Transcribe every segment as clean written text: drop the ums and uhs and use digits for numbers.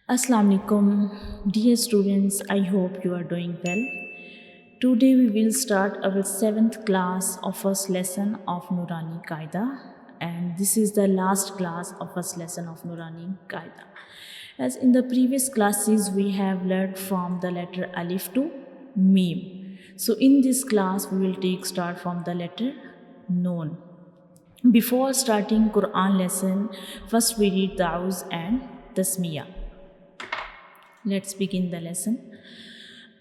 Assalamu alaikum, dear students. I hope you are doing well. Today we will start our 7th class of first lesson of Noorani Qaida, and this is the last class of first lesson of Noorani Qaida. As in the previous classes, we have learned from the letter Alif to Mim. So in this class, we will take start from the letter Noon. Before starting Quran lesson, first we read the Auz and Tasmiyah. Let's begin the lesson.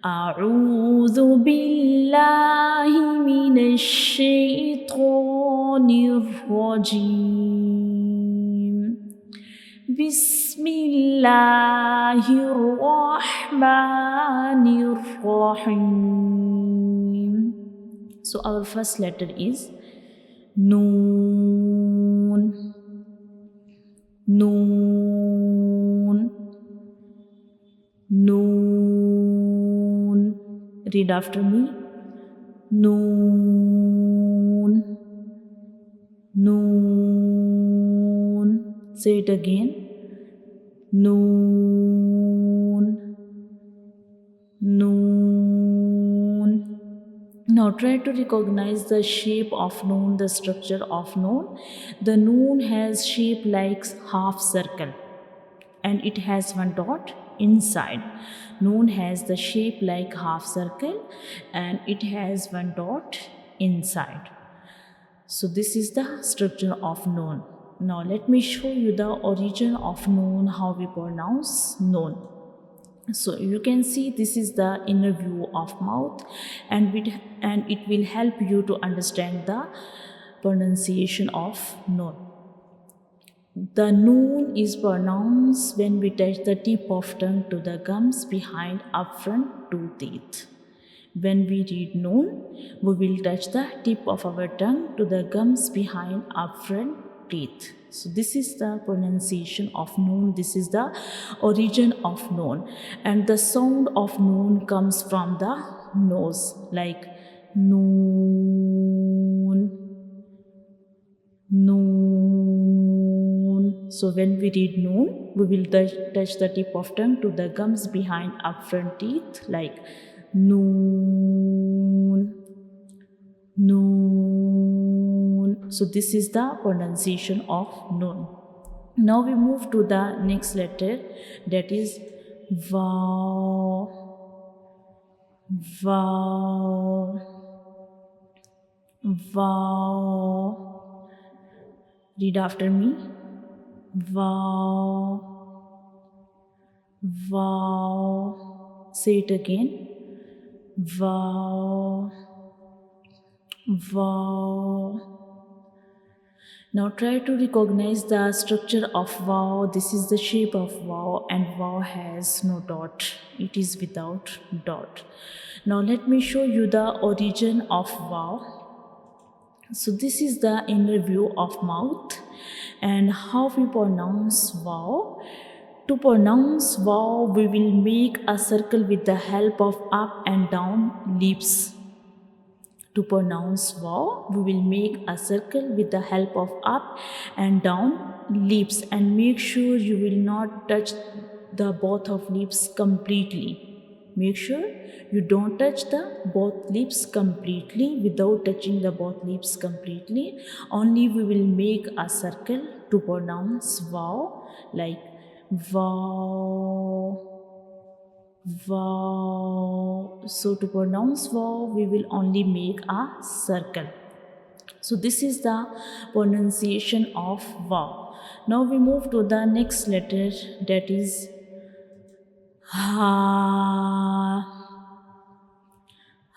أعوذ بالله من الشيطان الرجيم بسم الله الرحمن الرحيم. So our first letter is Noon. Noon. Noon. Read after me. Noon. Noon. Say it again. Noon. Noon. Now try to recognize the shape of noon, the structure of noon. The noon has shape like half circle and it has one dot inside. Noon has the shape like half circle and it has one dot inside. So this is the structure of noon. Now let me show you the origin of noon, how we pronounce noon. So you can see this is the inner view of mouth, and it will help you to understand the pronunciation of noon. The noon is pronounced when we touch the tip of tongue to the gums behind up front two teeth. When we read noon, we will touch the tip of our tongue to the gums behind up front teeth. So this is the pronunciation of noon. This is the origin of noon. And the sound of noon comes from the nose, like noon, noon. So when we read noon, we will touch the tip of tongue to the gums behind up front teeth, like noon, noon. So this is the pronunciation of noon. Now we move to the next letter, that is Vaw. Vaw. Vaw. Read after me. Vaw. Vaw. Say it again. Vaw. Vaw. Now try to recognize the structure of vaw. This is the shape of vaw, and vaw has no dot. It is without dot. Now let me show you the origin of vaw. So this is the inner view of mouth and how we pronounce vaw. To pronounce vaw, we will make a circle with the help of up and down lips. To pronounce vaw, we will make a circle with the help of up and down lips, and make sure you will not touch the both of lips completely. Make sure you don't touch the both lips completely. Without touching the both lips completely, only we will make a circle to pronounce vaw, like vaw, vaw. So to pronounce vaw, we will only make a circle. So this is the pronunciation of vaw. Now we move to the next letter, that is ha.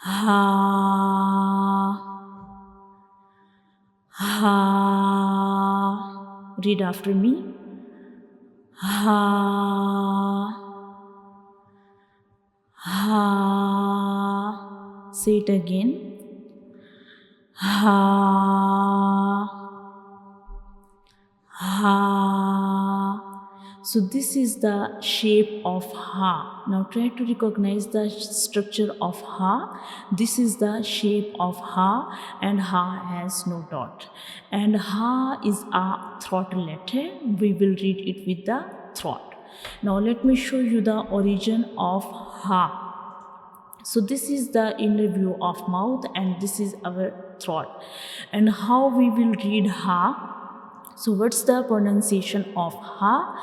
Ha. Ha. Read after me. Ha. Ha. Say it again. Ha. Ha. So this is the shape of ha. Now try to recognize the structure of ha. This is the shape of ha, and ha has no dot. And ha is a throat letter. We will read it with the throat. Now let me show you the origin of ha. So this is the inner view of mouth and this is our throat. And how we will read ha? So what's the pronunciation of ha?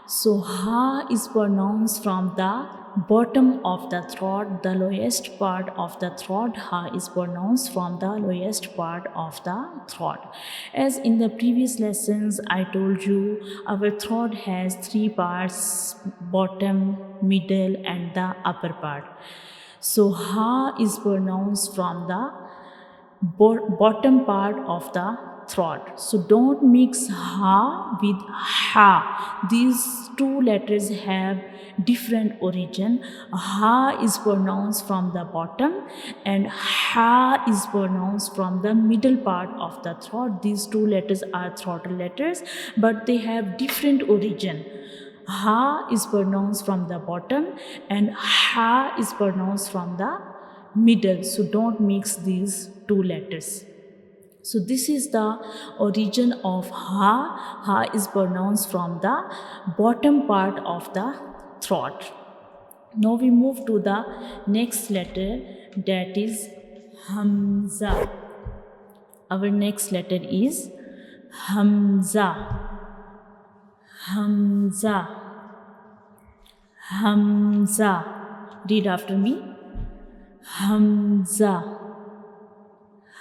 So ha is pronounced from the bottom of the throat, the lowest part of the throat. Ha is pronounced from the lowest part of the throat. As in the previous lessons I told you, our throat has three parts: bottom, middle and the upper part. So ha is pronounced from the bottom part of the throat. So don't mix ha with ha. These two letters have different origin. Ha is pronounced from the bottom and ha is pronounced from the middle part of the throat. These two letters are throatal letters, but they have different origin. Ha is pronounced from the bottom and ha is pronounced from the middle. So don't mix these two letters. So this is the origin of ha. Ha is pronounced from the bottom part of the throat. Now we move to the next letter, that is hamza. Our next letter is hamza. Hamza. Hamza. Read after me. Hamza.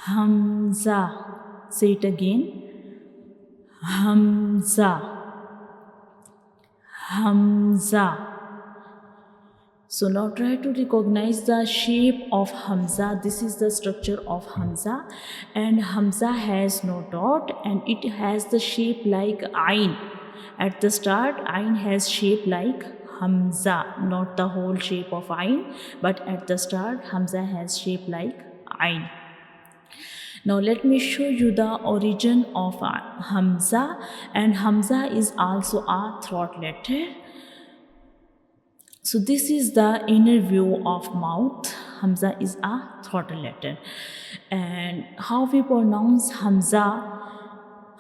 Hamza. Say it again. Hamza. Hamza. So now try to recognize the shape of Hamza. This is the structure of Hamza, and Hamza has no dot and it has the shape like Ain. At the start, Ain has shape like Hamza, not the whole shape of Ain, but at the start Hamza has shape like Ain. Now let me show you the origin of Hamza, and Hamza is also a throat letter. So this is the inner view of mouth. Hamza is a throatal letter. And how we pronounce Hamza?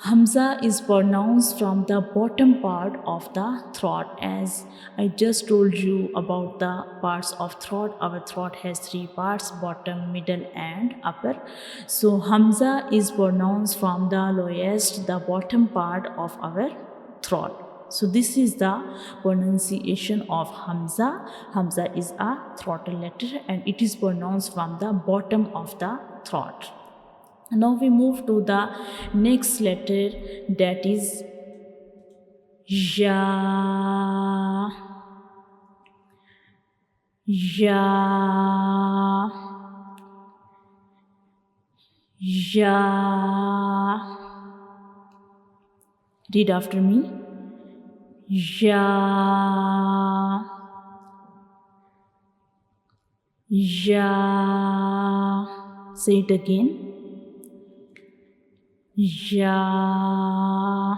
Hamza is pronounced from the bottom part of the throat. As I just told you about the parts of throat, our throat has three parts: bottom, middle and upper. So Hamza is pronounced from the lowest, the bottom part of our throat. So this is the pronunciation of Hamza. Hamza is a throatal letter and it is pronounced from the bottom of the throat. Now we move to the next letter, that is Ya. Ya. Ya. Read after me. Ya. Ya. Say it again. Ya.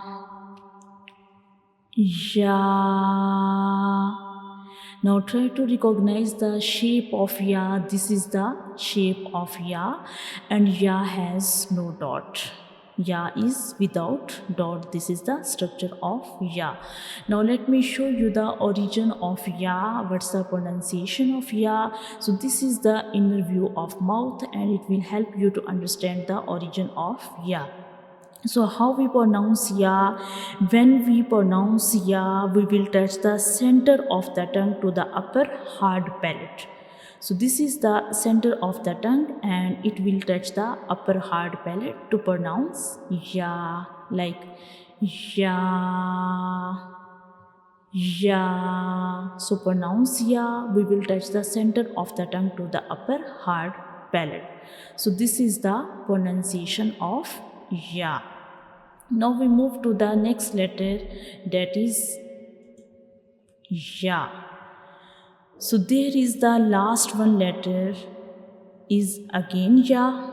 Ya. Now try to recognize the shape of Ya. This is the shape of Ya, and Ya has no dot. Ya is without dot. This is the structure of Ya. Now let me show you the origin of Ya. What's the pronunciation of Ya? So this is the inner view of mouth and it will help you to understand the origin of Ya. So how we pronounce Ya? When we pronounce Ya, we will touch the center of the tongue to the upper hard palate. So this is the center of the tongue and it will touch the upper hard palate to pronounce Ya, like Ya, Ya. So pronounce Ya, we will touch the center of the tongue to the upper hard palate. So this is the pronunciation of Ya. Now we move to the next letter, that is Ya. So there is the last one letter is again Ya.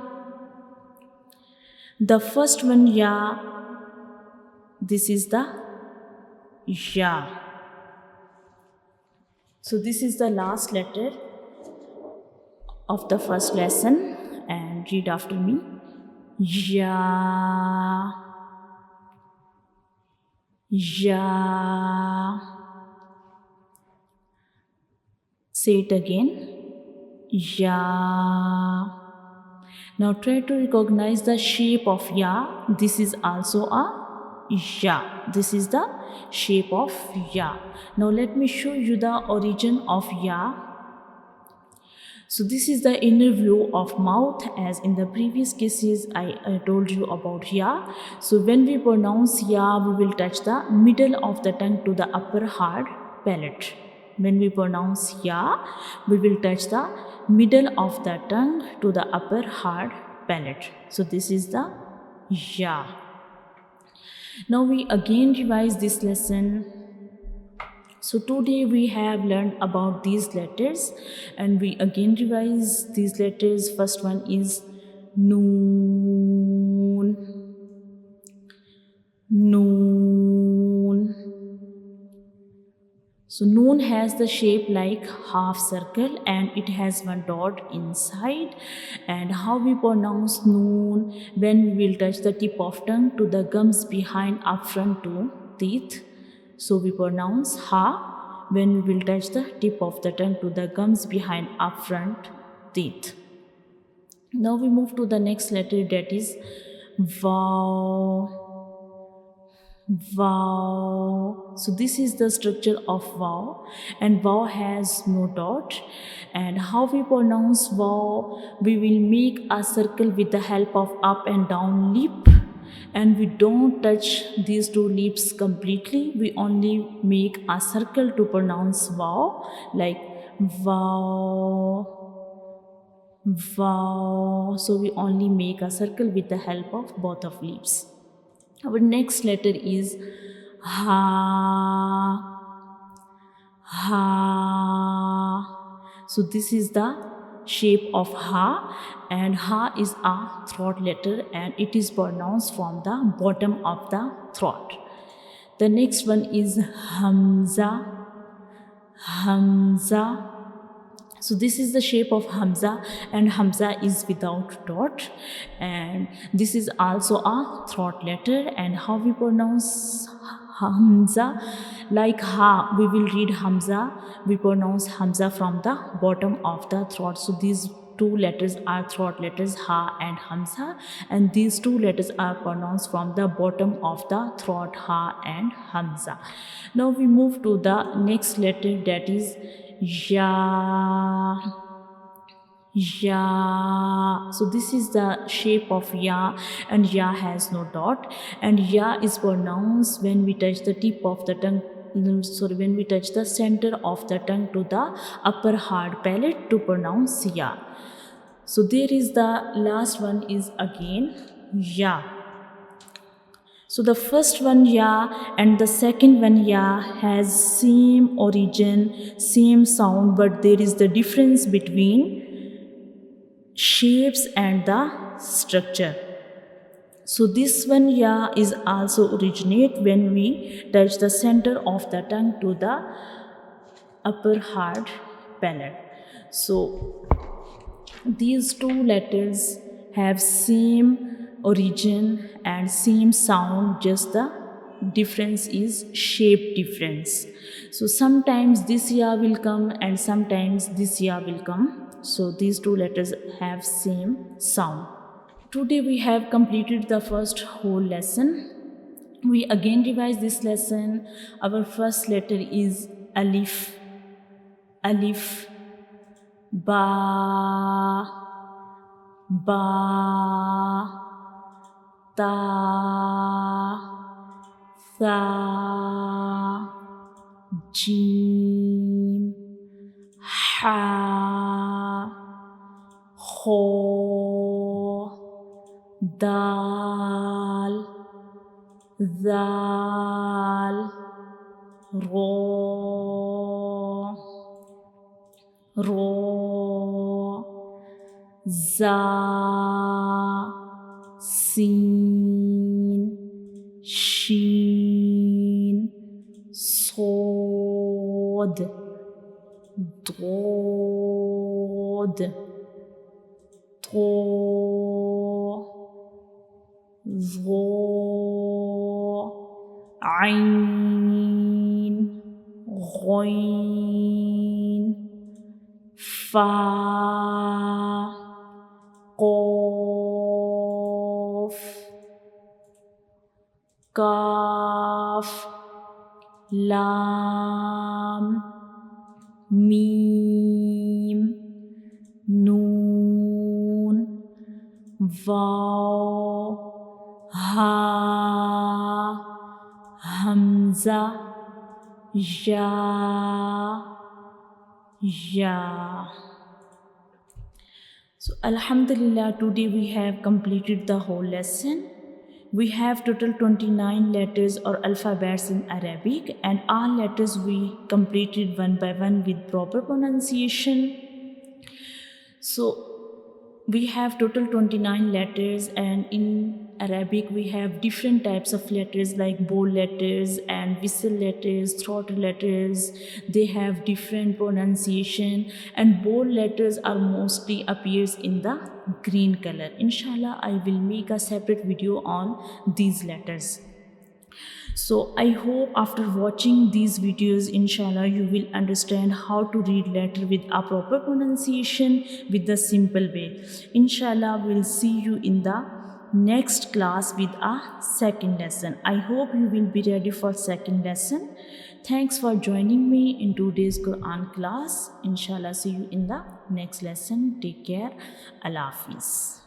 The first one Ya, this is the Ya. So this is the last letter of the first lesson, and read after me. Ya. Ya. Say it again. Ya. Now try to recognize the shape of ya. This is also a ya. This is the shape of ya. Now let me show you the origin of ya. So this is the inner view of mouth, as in the previous cases I told you about ya. So when we pronounce ya, we will touch the middle of the tongue to the upper hard palate. When we pronounce ya, we will touch the middle of the tongue to the upper hard palate. So this is the ya. Now we again revise this lesson. So today we have learned about these letters, and we again revise these letters. First one is noon. Noon. So noon has the shape like half circle and it has one dot inside. And how we pronounce noon? When we will touch the tip of tongue to the gums behind up front two teeth. So we pronounce ha when we will touch the tip of the tongue to the gums behind up front teeth. Now we move to the next letter, that is vowel. Wow. So this is the structure of wow, and wow has no dot. And how we pronounce wow? We will make a circle with the help of up and down lip, and we don't touch these two lips completely. We only make a circle to pronounce wow, like wow. Wow. So we only make a circle with the help of both of lips. Our next letter is ha. Ha. So this is the shape of ha, and ha is a throat letter and it is pronounced from the bottom of the throat. The next one is hamza. Hamza. So this is the shape of hamza, and hamza is without dot, and this is also a throat letter. And how we pronounce hamza? Like ha, we will read hamza, we pronounce hamza from the bottom of the throat. So these two letters are throat letters, ha and hamza, and these two letters are pronounced from the bottom of the throat, ha and hamza. Now we move to the next letter, that is ya. Ya. So this is the shape of ya, and ya has no dot, and ya is pronounced when we touch the tip of the tongue, when we touch the center of the tongue to the upper hard palate to pronounce ya. So there is the last one is again ya. So the first one ya and the second one ya has same origin, same sound, but there is the difference between shapes and the structure. So this one ya is also originate when we touch the center of the tongue to the upper hard palate. So these two letters have same origin and same sound, just the difference is shape difference. So sometimes this ya will come and sometimes this ya will come. So these two letters have same sound. Today we have completed the first whole lesson. We again revise this lesson. Our first letter is alif. Alif. Ba. Ba. Ta. Tha. Jim. Ha. Ho. Dal. Zal. Ro. Za. Sin. Shin. Sod. Dod. To. Zo. Ain. Ghoin. fa, qaf, kaf, lam, mim, noon, vaw, ha, hamza, ya, ya. So Alhamdulillah, today we have completed the whole lesson. We have total 29 letters or alphabets in Arabic, and all letters we completed one by one with proper pronunciation. So we have total 29 letters, and in Arabic we have different types of letters like bold letters and whistle letters, throat letters. They have different pronunciation, and bold letters are mostly appears in the green color. Inshallah, I will make a separate video on these letters. So I hope after watching these videos, inshallah, you will understand how to read letter with a proper pronunciation with the simple way. Inshallah, we'll see you in the next class with a second lesson. I hope you will be ready for second lesson. Thanks for joining me in today's Quran class. Inshallah, see you in the next lesson. Take care. Allah Hafiz.